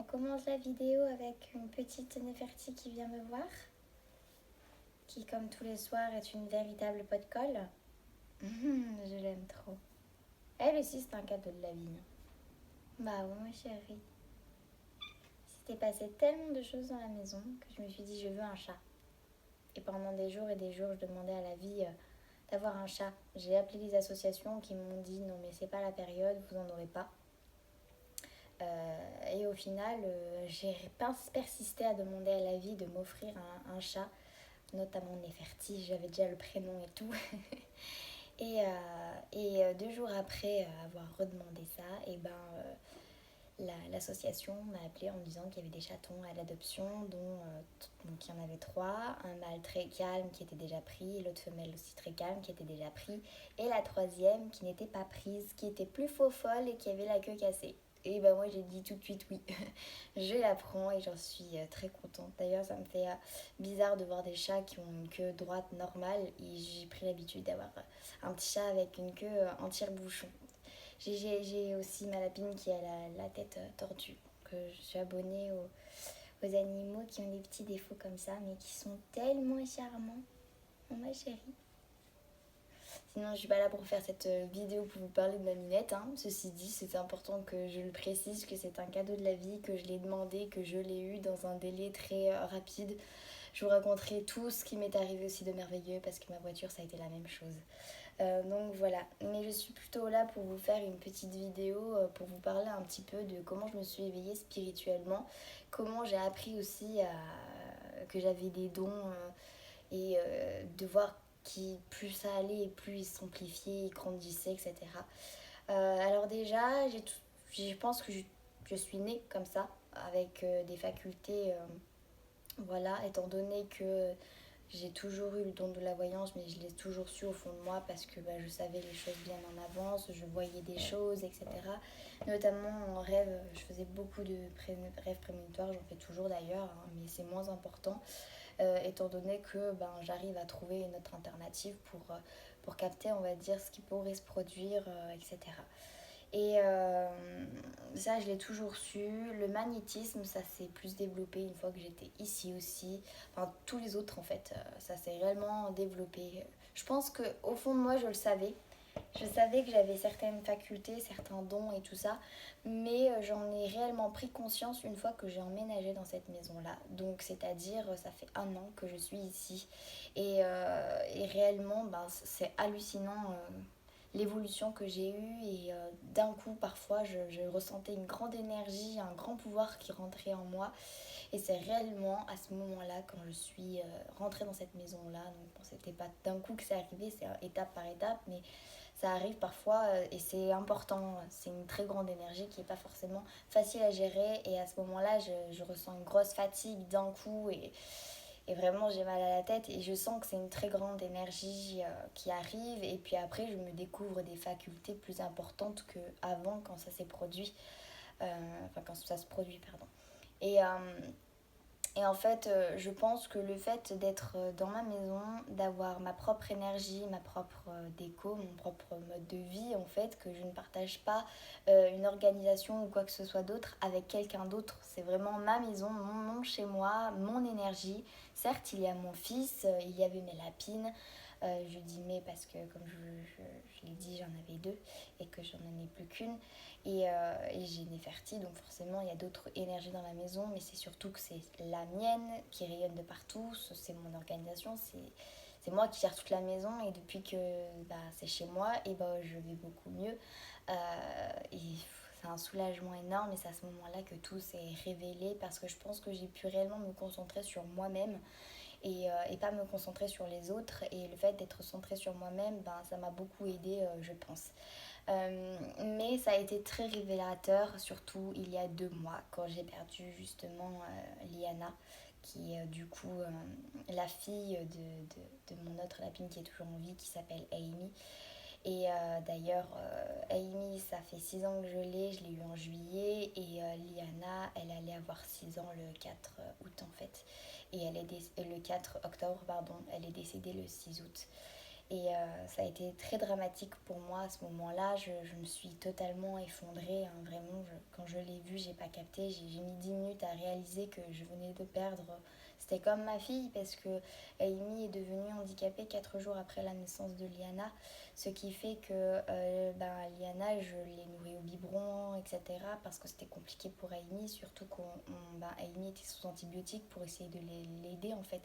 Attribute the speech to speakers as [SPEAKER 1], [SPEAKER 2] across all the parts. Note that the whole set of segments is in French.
[SPEAKER 1] commence la vidéo avec une petite Néfertie qui vient me voir, qui comme tous les soirs est une véritable pot de colle. Je l'aime trop. Elle aussi c'est un cadeau de la vie. Bah ouais ma chérie. S'était passé tellement de choses dans la maison que je me suis dit je veux un chat. Et pendant des jours et des jours je demandais à la vie d'avoir un chat. J'ai appelé les associations qui m'ont dit non mais c'est pas la période, vous en aurez pas. Et au final, j'ai persisté à demander à la vie de m'offrir un chat, notamment Néfertie, j'avais déjà le prénom et tout. et 2 jours après avoir redemandé ça, l'association m'a appelé en disant qu'il y avait des chatons à l'adoption, donc il y en avait 3, un mâle très calme qui était déjà pris, et l'autre femelle aussi très calme qui était déjà pris, et la troisième qui n'était pas prise, qui était plus faux folle et qui avait la queue cassée. Et ben moi j'ai dit tout de suite oui, je la prends et j'en suis très contente. D'ailleurs ça me fait bizarre de voir des chats qui ont une queue droite normale et j'ai pris l'habitude d'avoir un petit chat avec une queue en tire-bouchon. J'ai aussi ma lapine qui a la tête tordue. Donc, je suis abonnée aux animaux qui ont des petits défauts comme ça mais qui sont tellement charmants. Oh ma chérie. Sinon, je suis pas là pour faire cette vidéo pour vous parler de ma minette. Ceci dit, c'est important que je le précise, que c'est un cadeau de la vie, que je l'ai demandé, que je l'ai eu dans un délai très rapide. Je vous raconterai tout ce qui m'est arrivé aussi de merveilleux parce que ma voiture, ça a été la même chose. Donc voilà, mais je suis plutôt là pour vous faire une petite vidéo, pour vous parler un petit peu de comment je me suis éveillée spirituellement, comment j'ai appris aussi que j'avais des dons et de voir plus ça allait et plus ils s'amplifiaient, ils grandissaient, etc. Alors déjà, je pense que je suis née comme ça, avec des facultés, voilà, étant donné que j'ai toujours eu le don de la voyance, mais je l'ai toujours su au fond de moi parce que je savais les choses bien en avance, je voyais des choses, etc. Notamment en rêve, je faisais beaucoup de rêves prémonitoires, j'en fais toujours d'ailleurs, mais c'est moins important, étant donné que j'arrive à trouver une autre alternative pour capter, on va dire, ce qui pourrait se produire, etc. Et ça, je l'ai toujours su. Le magnétisme, ça s'est plus développé une fois que j'étais ici aussi. Enfin, tous les autres, en fait, ça s'est réellement développé. Je pense qu'au fond de moi, je le savais. Je savais que j'avais certaines facultés, certains dons et tout ça. Mais j'en ai réellement pris conscience une fois que j'ai emménagé dans cette maison-là. Donc, c'est-à-dire, ça fait 1 an que je suis ici. Et réellement, c'est hallucinant. L'évolution que j'ai eue et d'un coup parfois je ressentais une grande énergie, un grand pouvoir qui rentrait en moi et c'est réellement à ce moment-là quand je suis rentrée dans cette maison-là, donc bon, c'était pas d'un coup que c'est arrivé, c'est étape par étape mais ça arrive parfois et c'est important, c'est une très grande énergie qui n'est pas forcément facile à gérer et à ce moment-là je ressens une grosse fatigue d'un coup et vraiment, j'ai mal à la tête et je sens que c'est une très grande énergie qui arrive. Et puis après, je me découvre des facultés plus importantes qu'avant quand ça s'est produit. Enfin, quand ça se produit, pardon. Et, euh, et en fait, je pense que le fait d'être dans ma maison, d'avoir ma propre énergie, ma propre déco, mon propre mode de vie, en fait, que je ne partage pas une organisation ou quoi que ce soit d'autre avec quelqu'un d'autre. C'est vraiment ma maison, mon chez moi, mon énergie. Certes, il y a mon fils, il y avait mes lapines. Je dis mais parce que, comme je l'ai dit, j'en avais 2 et que j'en ai plus qu'une. Et j'ai Néfertie, donc forcément il y a d'autres énergies dans la maison, mais c'est surtout que c'est la mienne qui rayonne de partout, c'est mon organisation, c'est moi qui gère toute la maison et depuis que c'est chez moi, et je vais beaucoup mieux. Et c'est un soulagement énorme et c'est à ce moment-là que tout s'est révélé parce que je pense que j'ai pu réellement me concentrer sur moi-même et pas me concentrer sur les autres. Et le fait d'être centrée sur moi-même, ça m'a beaucoup aidée, je pense. Mais ça a été très révélateur, surtout il y a 2 mois, quand j'ai perdu justement Liana, qui est du coup la fille de mon autre lapine qui est toujours en vie, qui s'appelle Amy. Et d'ailleurs, Amy, ça fait 6 ans que je l'ai eu en juillet. Et Liana, elle allait avoir 6 ans le 4 août en fait. Et le 4 octobre, pardon, elle est décédée le 6 août. Et ça a été très dramatique pour moi à ce moment-là. Je me suis totalement effondrée, hein, vraiment. Quand je l'ai vu, j'ai pas capté. J'ai mis 10 minutes à réaliser que je venais de perdre. C'était comme ma fille parce que Amy est devenue handicapée 4 jours après la naissance de Liana. Ce qui fait que Liana, je l'ai nourrie au biberon, etc. Parce que c'était compliqué pour Amy, surtout Amy était sous antibiotiques pour essayer de l'aider en fait.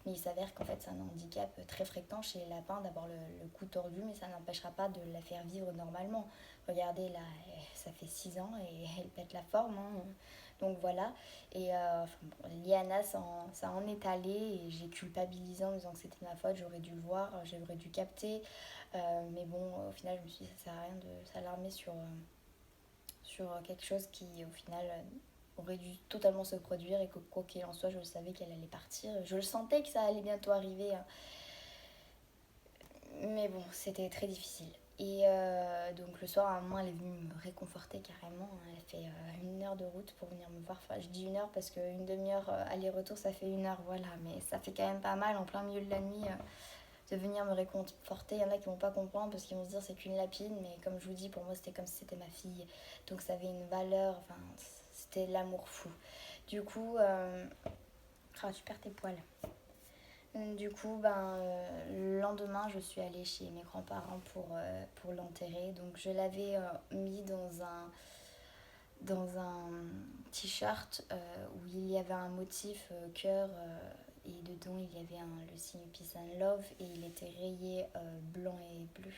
[SPEAKER 1] Mais il s'avère qu'en fait c'est un handicap très fréquent chez les lapins d'avoir le cou tordu, mais ça n'empêchera pas de la faire vivre normalement. Regardez là, ça fait 6 ans et elle pète la forme, hein. Donc voilà. Et Liana, ça en est allé et j'ai culpabilisé en me disant que c'était ma faute, j'aurais dû le voir, j'aurais dû capter. Mais bon, au final, je me suis dit, ça sert à rien de s'alarmer sur quelque chose qui, au final, aurait dû totalement se produire et que quoi qu'il en soit, je savais qu'elle allait partir. Je le sentais que ça allait bientôt arriver, hein. Mais bon, c'était très difficile. Et donc le soir, à un moment, elle est venue me réconforter carrément. Elle a fait 1 heure de route pour venir me voir. Enfin, je dis 1 heure parce qu'une demi-heure aller-retour, ça fait 1 heure, voilà. Mais ça fait quand même pas mal en plein milieu de la nuit de venir me réconforter. Il y en a qui vont pas comprendre parce qu'ils vont se dire c'est qu'une lapine. Mais comme je vous dis, pour moi, c'était comme si c'était ma fille. Donc ça avait une valeur, enfin, c'était l'amour fou. Du coup, tu perds tes poils. Du coup, le lendemain, je suis allée chez mes grands-parents pour l'enterrer. Donc, je l'avais mis dans un t-shirt où il y avait un motif cœur et dedans il y avait le signe Peace and Love et il était rayé blanc et bleu.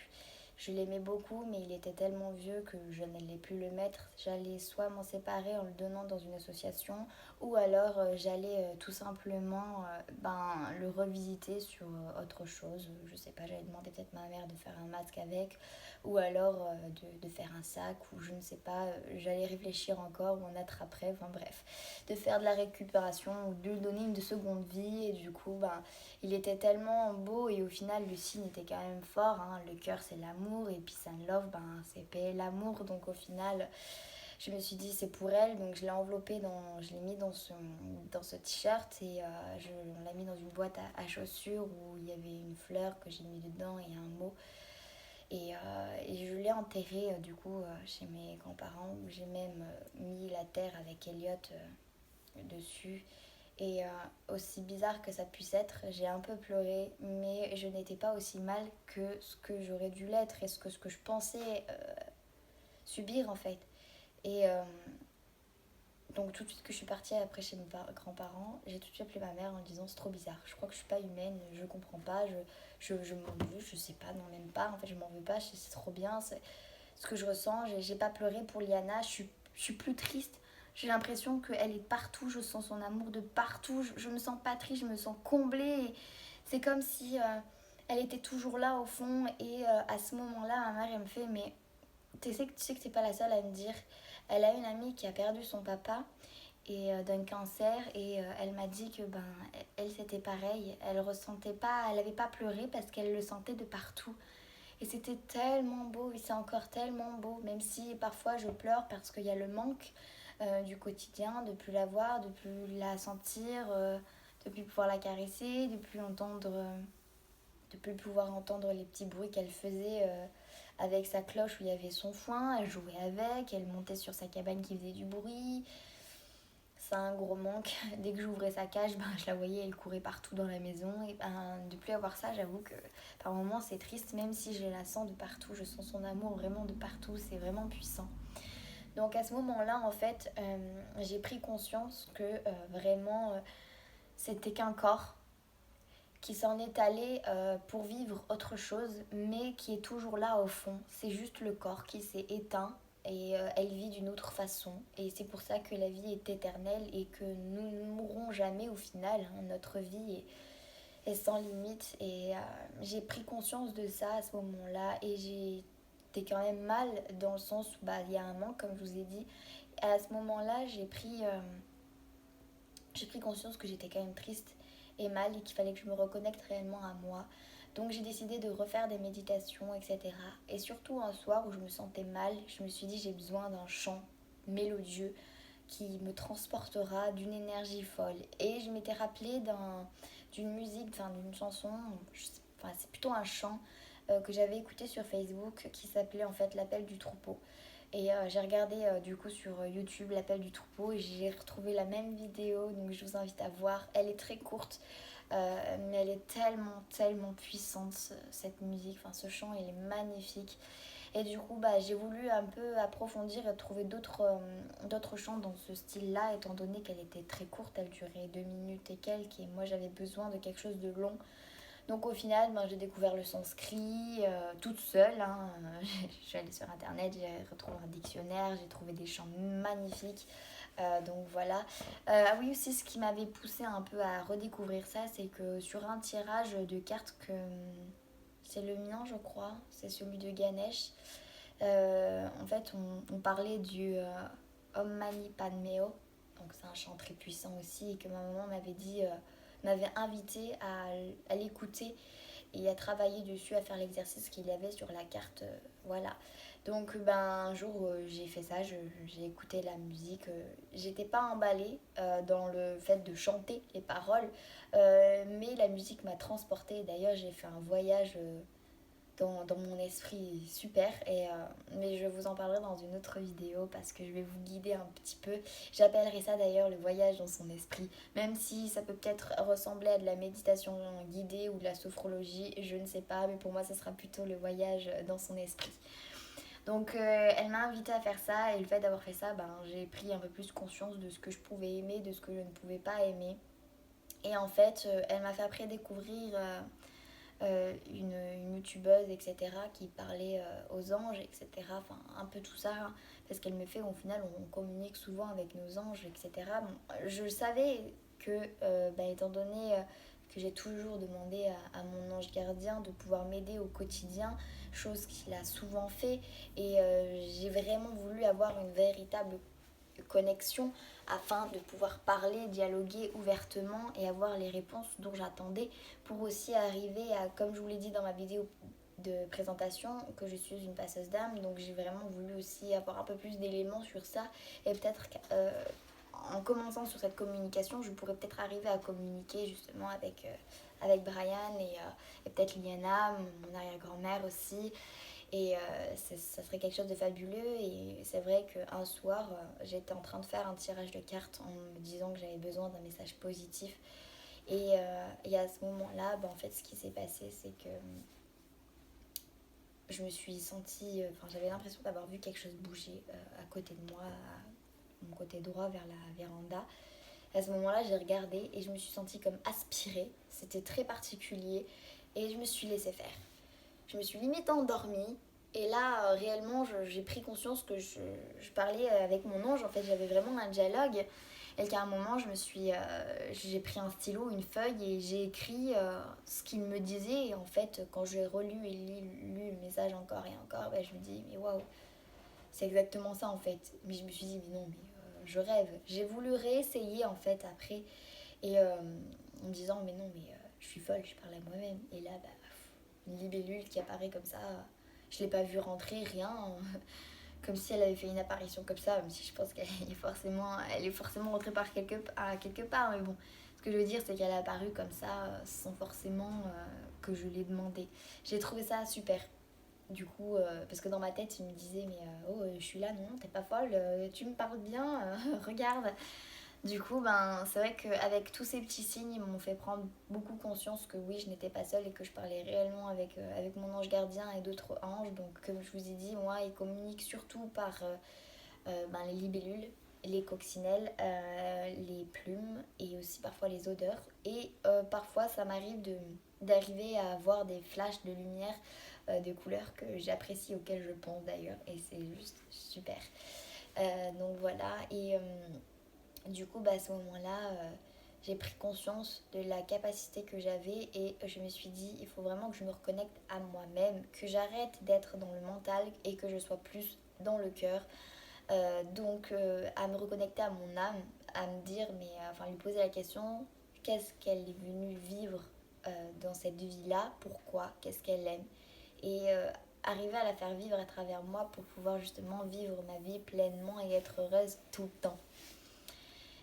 [SPEAKER 1] Je l'aimais beaucoup, mais il était tellement vieux que je n'allais plus le mettre. J'allais soit m'en séparer en le donnant dans une association, ou alors j'allais tout simplement le revisiter sur autre chose. Je sais pas, j'allais demander peut-être à ma mère de faire un masque avec, ou alors de faire un sac, ou je ne sais pas, j'allais réfléchir encore ou en attraperais, enfin bref, de faire de la récupération ou de lui donner une seconde vie. Et du coup, il était tellement beau et au final le signe était quand même fort, hein. Le cœur c'est l'amour et Peace and Love, c'est paix et l'amour. Donc au final, je me suis dit c'est pour elle, donc je l'ai enveloppé, je l'ai mis dans ce t-shirt et on l'a mis dans une boîte à chaussures où il y avait une fleur que j'ai mis dedans et un mot. Et je l'ai enterré du coup chez mes grands-parents où j'ai même mis la terre avec Elliot dessus. Et aussi bizarre que ça puisse être, j'ai un peu pleuré, mais je n'étais pas aussi mal que ce que j'aurais dû l'être et ce que je pensais subir en fait. Et donc tout de suite que je suis partie après chez mes grands-parents, j'ai tout de suite appelé ma mère en disant c'est trop bizarre, je crois que je suis pas humaine, je comprends pas, je m'en veux, je sais pas, non même pas, en fait je m'en veux pas, c'est trop bien, c'est ce que je ressens, j'ai pas pleuré pour Liana, je suis plus triste, j'ai l'impression qu'elle est partout, je sens son amour de partout, je me sens pas triste, je me sens comblée, et c'est comme si elle était toujours là au fond et à ce moment-là ma mère elle me fait mais tu sais que t'es pas la seule à me dire. Elle a une amie qui a perdu son papa et d'un cancer et elle m'a dit que elle c'était pareil, elle ressentait pas, elle avait pas pleuré parce qu'elle le sentait de partout. Et c'était tellement beau et c'est encore tellement beau, même si parfois je pleure parce qu'il y a le manque du quotidien, de plus la voir, de plus la sentir, de plus pouvoir la caresser, de plus pouvoir entendre les petits bruits qu'elle faisait avec sa cloche où il y avait son foin. Elle jouait avec, elle montait sur sa cabane qui faisait du bruit. C'est un gros manque. Dès que j'ouvrais sa cage, je la voyais, elle courait partout dans la maison. Et de plus avoir ça, j'avoue que par moments c'est triste, même si je la sens de partout. Je sens son amour vraiment de partout, c'est vraiment puissant. Donc à ce moment-là, en fait, j'ai pris conscience que vraiment c'était qu'un corps qui s'en est allé pour vivre autre chose, mais qui est toujours là au fond. C'est juste le corps qui s'est éteint et elle vit d'une autre façon. Et c'est pour ça que la vie est éternelle et que nous ne mourrons jamais au final, hein. Notre vie est sans limite. Et j'ai pris conscience de ça à ce moment-là et j'étais quand même mal dans le sens où il y a un manque, comme je vous ai dit. Et à ce moment-là, j'ai pris conscience que j'étais quand même triste et mal et qu'il fallait que je me reconnecte réellement à moi. Donc j'ai décidé de refaire des méditations, etc. Et surtout un soir où je me sentais mal, je me suis dit j'ai besoin d'un chant mélodieux qui me transportera d'une énergie folle. Et je m'étais rappelée d'une musique, d'une chanson, enfin c'est plutôt un chant que j'avais écouté sur Facebook qui s'appelait en fait L'appel du troupeau. Et j'ai regardé du coup sur YouTube L'appel du troupeau et j'ai retrouvé la même vidéo, donc je vous invite à voir. Elle est très courte, mais elle est tellement puissante cette musique, enfin ce chant il est magnifique. Et du coup j'ai voulu un peu approfondir et trouver d'autres chants dans ce style-là, étant donné qu'elle était très courte, elle durait 2 minutes et quelques, et moi j'avais besoin de quelque chose de long. Donc au final, j'ai découvert le sanskrit toute seule. Je suis allée sur internet, j'ai retrouvé un dictionnaire, j'ai trouvé des chants magnifiques. Donc voilà. Ah oui, aussi ce qui m'avait poussé un peu à redécouvrir ça, c'est que sur un tirage de cartes que c'est le mien, je crois, c'est celui de Ganesh. En fait, on parlait du Om Mani Padmeo, donc c'est un chant très puissant aussi, et que ma maman m'avait dit, m'avait invité à l'écouter et à travailler dessus, à faire l'exercice qu'il y avait sur la carte. Voilà. Donc un jour j'ai fait ça, j'ai écouté la musique. J'étais pas emballée dans le fait de chanter les paroles, mais la musique m'a transportée. D'ailleurs j'ai fait un voyage dans mon esprit super, mais je vous en parlerai dans une autre vidéo parce que je vais vous guider un petit peu. J'appellerai ça d'ailleurs le voyage dans son esprit, même si ça peut peut-être ressembler à de la méditation guidée ou de la sophrologie, je ne sais pas, mais pour moi ça sera plutôt le voyage dans son esprit. Donc elle m'a invité à faire ça, et le fait d'avoir fait ça, j'ai pris un peu plus conscience de ce que je pouvais aimer, de ce que je ne pouvais pas aimer. Et en fait elle m'a fait après découvrir une youtubeuse, etc., qui parlait aux anges, etc. Enfin, un peu tout ça, hein, parce qu'elle me fait, au final, on communique souvent avec nos anges, etc. Bon, je savais que, étant donné que j'ai toujours demandé à mon ange gardien de pouvoir m'aider au quotidien, chose qu'il a souvent fait, et j'ai vraiment voulu avoir une véritable connexion afin de pouvoir parler, dialoguer ouvertement et avoir les réponses dont j'attendais, pour aussi arriver à, comme je vous l'ai dit dans ma vidéo de présentation, que je suis une passeuse d'âme. Donc j'ai vraiment voulu aussi avoir un peu plus d'éléments sur ça, et peut-être en commençant sur cette communication, je pourrais peut-être arriver à communiquer justement avec Brian et peut-être Liana, mon arrière-grand-mère aussi. Et ça serait quelque chose de fabuleux. Et c'est vrai qu'un soir, j'étais en train de faire un tirage de cartes en me disant que j'avais besoin d'un message positif. Et à ce moment-là, en fait, ce qui s'est passé, c'est que je me suis sentie... Enfin, j'avais l'impression d'avoir vu quelque chose bouger à côté de moi, à mon côté droit, vers la véranda. À ce moment-là, j'ai regardé et je me suis sentie comme aspirée. C'était très particulier. Et je me suis laissée faire. Je me suis limite endormie. Et là, réellement, j'ai pris conscience que je parlais avec mon ange. En fait, j'avais vraiment un dialogue. Et qu'à un moment, j'ai pris un stylo, une feuille, et j'ai écrit ce qu'il me disait. Et en fait, quand j'ai relu et lu le message encore et encore, je me dis, mais waouh, c'est exactement ça en fait. Mais je me suis dit, mais non, mais je rêve. J'ai voulu réessayer en fait après. Et en me disant, mais non, mais je suis folle, je parle à moi-même. Et là, une libellule qui apparaît comme ça, je l'ai pas vue rentrer, rien. Comme si elle avait fait une apparition comme ça, même si je pense elle est forcément rentrée quelque part. Mais bon, ce que je veux dire, c'est qu'elle est apparue comme ça, sans forcément que je l'ai demandé. J'ai trouvé ça super. Du coup, parce que dans ma tête, il me disait, mais oh, je suis là, non, t'es pas folle, tu me parles bien, regarde. Du coup, c'est vrai qu'avec tous ces petits signes, ils m'ont fait prendre beaucoup conscience que oui, je n'étais pas seule et que je parlais réellement avec mon ange gardien et d'autres anges. Donc, comme je vous ai dit, moi, ils communiquent surtout par les libellules, les coccinelles, les plumes et aussi parfois les odeurs. Et parfois, ça m'arrive d'arriver à avoir des flashs de lumière, de couleurs que j'apprécie, auxquelles je pense d'ailleurs. Et c'est juste super. Donc voilà. Et du coup, à ce moment-là, j'ai pris conscience de la capacité que j'avais, et je me suis dit, il faut vraiment que je me reconnecte à moi-même, que j'arrête d'être dans le mental et que je sois plus dans le cœur. Donc, à me reconnecter à mon âme, à me dire, lui poser la question, qu'est-ce qu'elle est venue vivre dans cette vie-là, pourquoi, qu'est-ce qu'elle aime, et arriver à la faire vivre à travers moi pour pouvoir justement vivre ma vie pleinement et être heureuse tout le temps.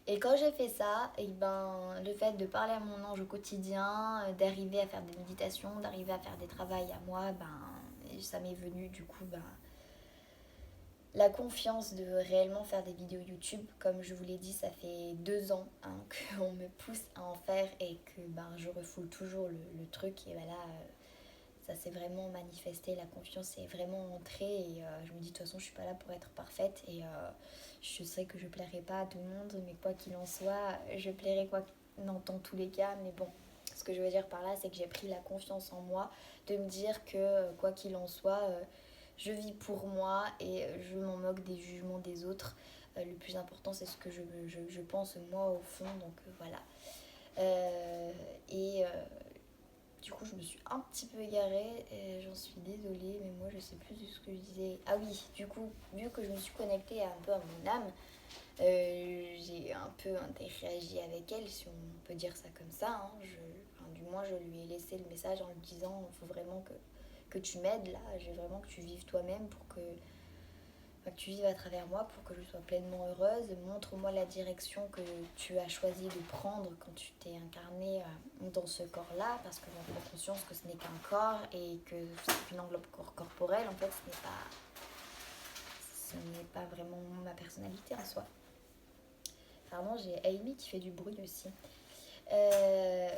[SPEAKER 1] Et quand j'ai fait ça, et ben, le fait de parler à mon ange au quotidien, d'arriver à faire des méditations, d'arriver à faire des travails à moi, ben, ça m'est venu du coup ben, la confiance de réellement faire des vidéos YouTube. Comme je vous l'ai dit, ça fait 2 ans hein, qu'on me pousse à en faire et que ben, je refoule toujours le truc. Et ben là, ça s'est vraiment manifesté, la confiance est vraiment entrée et je me dis de toute façon je suis pas là pour être parfaite et je sais que je plairai pas à tout le monde, mais quoi qu'il en soit, je plairai quoi dans tous les cas. Mais bon, ce que je veux dire par là, c'est que j'ai pris la confiance en moi, de me dire que quoi qu'il en soit, je vis pour moi et je m'en moque des jugements des autres. Le plus important c'est ce que je pense moi au fond, donc voilà. Et du coup, je me suis un petit peu égarée et j'en suis désolée, mais moi je sais plus de ce que je disais. Ah oui, du coup, vu que je me suis connectée un peu à mon âme, j'ai un peu interagi avec elle, si on peut dire ça comme ça. Hein. Enfin, du moins, je lui ai laissé le message en lui disant il faut vraiment que tu m'aides là, je veux vraiment que tu vives toi-même pour que tu vives à travers moi pour que je sois pleinement heureuse. Montre-moi la direction que tu as choisi de prendre quand tu t'es incarnée dans ce corps-là, parce que j'en prends conscience que ce n'est qu'un corps et que c'est une enveloppe corporelle. En fait, ce n'est pas vraiment ma personnalité en soi. Pardon, j'ai Amy qui fait du bruit aussi. Euh...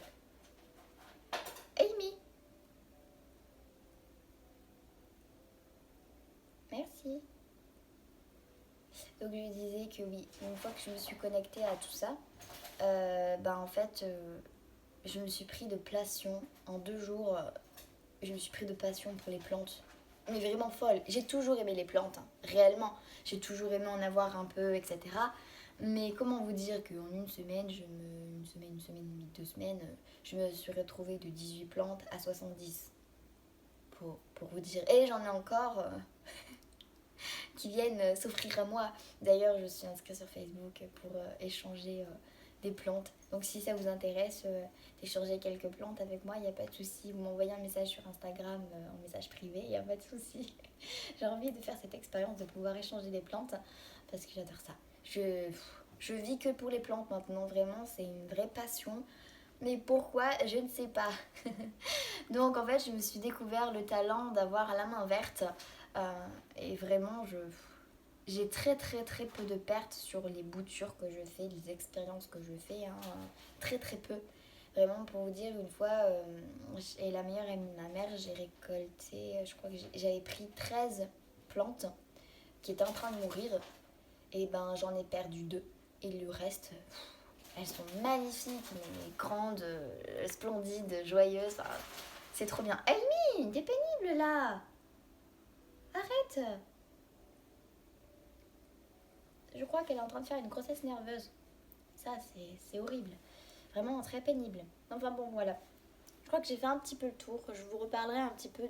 [SPEAKER 1] Amy, merci. Donc je disais que oui, une fois que je me suis connectée à tout ça, en fait, je me suis pris de passion. En 2 jours, je me suis pris de passion pour les plantes. Mais vraiment folle. J'ai toujours aimé les plantes, hein, réellement. J'ai toujours aimé en avoir un peu, etc. Mais comment vous dire qu'en une semaine, une semaine et demie, 2 semaines, je me suis retrouvée de 18 plantes à 70. Pour vous dire. Et j'en ai encore qui viennent s'offrir à moi. D'ailleurs, je suis inscrite sur Facebook pour échanger des plantes. Donc si ça vous intéresse d'échanger quelques plantes avec moi, il n'y a pas de souci. Vous m'envoyez un message sur Instagram en message privé, il n'y a pas de souci. J'ai envie de faire cette expérience de pouvoir échanger des plantes parce que j'adore ça. Je vis que pour les plantes maintenant, vraiment, c'est une vraie passion. Mais pourquoi, je ne sais pas. Donc en fait, je me suis découvert le talent d'avoir la main verte. Et vraiment, j'ai très très très peu de pertes sur les boutures que je fais, les expériences que je fais. Hein, très très peu. Vraiment, pour vous dire, une fois, et la meilleure amie de ma mère, j'ai récolté, je crois que j'avais pris 13 plantes qui étaient en train de mourir. Et ben j'en ai perdu 2. Et le reste, elles sont magnifiques, mais grandes, splendides, joyeuses. Enfin, c'est trop bien. Amy, t'es pénible là. Arrête. Je crois qu'elle est en train de faire une grossesse nerveuse. Ça, c'est horrible. Vraiment très pénible. Enfin bon, voilà. Je crois que j'ai fait un petit peu le tour. Je vous reparlerai un petit peu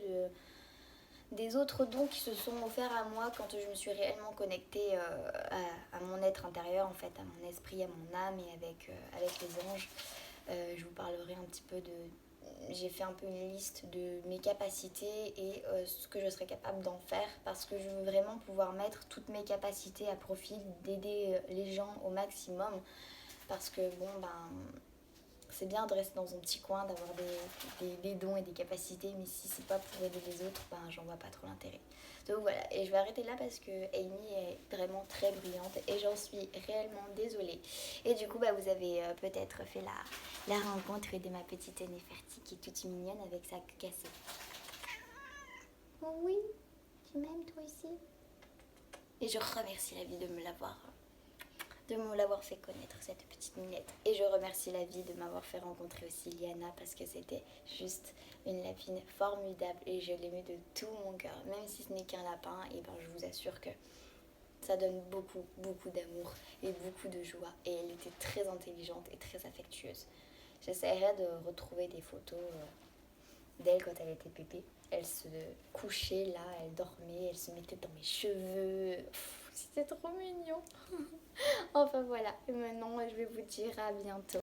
[SPEAKER 1] des autres dons qui se sont offerts à moi quand je me suis réellement connectée à mon être intérieur, en fait, à mon esprit, à mon âme et avec les anges. Je vous parlerai un petit peu de... J'ai fait un peu une liste de mes capacités et ce que je serais capable d'en faire parce que je veux vraiment pouvoir mettre toutes mes capacités à profit, d'aider les gens au maximum parce que bon, c'est bien de rester dans un petit coin, d'avoir des dons et des capacités, mais si c'est pas pour aider les autres, j'en vois pas trop l'intérêt. Donc voilà, et je vais arrêter là parce que Amy est vraiment très brillante et j'en suis réellement désolée. Et du coup, vous avez peut-être fait la rencontre de ma petite Néferti qui est toute mignonne avec sa queue cassée. Oh oui, tu m'aimes toi aussi? Et je remercie la vie de me l'avoir fait connaître, cette petite minette. Et je remercie la vie de m'avoir fait rencontrer aussi Liana parce que c'était juste une lapine formidable et je l'aimais de tout mon cœur. Même si ce n'est qu'un lapin, et je vous assure que ça donne beaucoup, beaucoup d'amour et beaucoup de joie. Et elle était très intelligente et très affectueuse. J'essaierai de retrouver des photos d'elle quand elle était pépé. Elle se couchait là, elle dormait, elle se mettait dans mes cheveux. C'était trop mignon. Enfin voilà, et maintenant je vais vous dire à bientôt.